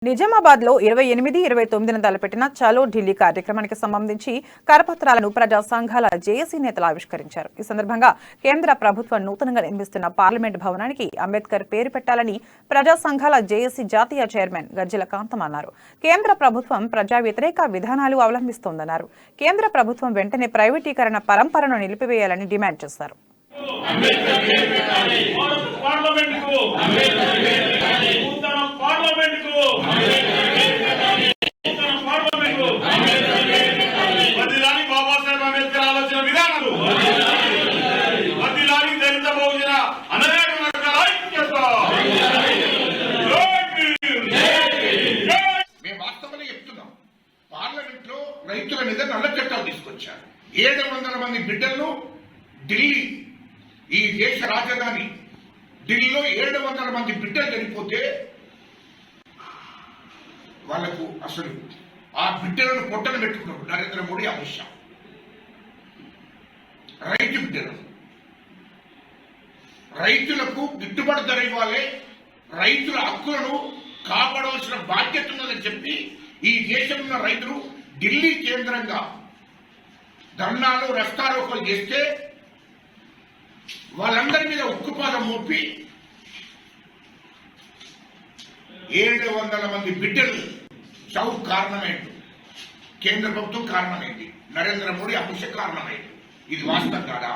నిజామాబాద్ లో 28-29న తలపెట్టిన చలో ఢిల్లీ కార్యక్రమానికి సంబంధించి కరపత్రాలను ప్రజా సంఘాల జేఏసీ నేతలు ఆవిష్కరించారు. ఈ సందర్భంగా కేంద్ర ప్రభుత్వం నూతనంగా నిర్మిస్తున్న పార్లమెంట్ భవనానికి అంబేద్కర్ పేరు పెట్టాలని ప్రజా సంఘాల జేఏసీ జాతీయ చైర్మన్ గజ్జెల కాంతం అన్నారు. కేంద్ర ప్రభుత్వం ప్రజా వ్యతిరేక విధానాలు అవలంబిస్తోందన్నారు. కేంద్ర ప్రభుత్వం వెంటనే ప్రైవేటీకరణ పరంపరను నిలిపివేయాలని డిమాండ్ చేశారు. పార్లమెంట్ లో రైతుల మీద నల్ల చట్టాలు తీసుకొచ్చారు. 700 మంది బిడ్డలను ఢిల్లీ, ఈ దేశ రాజధాని ఢిల్లీలో 700 మంది బిడ్డలు చనిపోతే వాళ్లకు అసలు ఆ బిడ్డలను పొట్టలు పెట్టుకున్నారు నరేంద్ర మోడీ, అమిత్ షా. రైతు బిడ్డలు, రైతులకు గిట్టుబాటు ధర ఇవ్వాలి, రైతుల హక్కులను కాపాడవలసిన బాధ్యత ఉన్నదని చెప్పి ఈ దేశంలో ఉన్న రైతులు ఢిల్లీ కేంద్రంగా ధర్నాలు, రస్తారోకోలు చేస్తే వాళ్ళందరి మీద ఉక్కుపాదం మోపి 700 మంది బిడ్డలు చావు కారణమైంది. కేంద్ర ప్రభుత్వం కారణమైంది, నరేంద్ర మోడీ, అమిత్ షా కారణమైంది. ఇది వాస్తవం కాదా?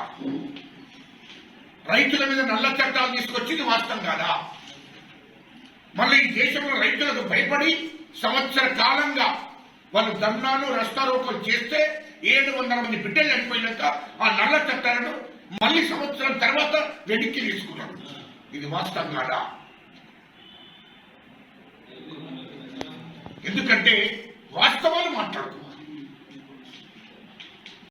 రైతుల మీద నల్ల చట్టాలు తీసుకొచ్చింది వాస్తవం కాదా? మళ్ళీ ఈ దేశంలో రైతులకు భయపడి సంవత్సర కాలంగా వాళ్ళు ధర్నాలు, రస్తారోకోలు చేస్తే 700 మంది బిడ్డలు చనిపోయినాక ఆ నల్ల చట్టాలను మళ్ళీ సంవత్సరం తర్వాత వెనక్కి తీసుకున్నారు. ఇది వాస్తవం కాదా? ఎందుకంటే వాస్తవాలు మాట్లాడుతున్నారు.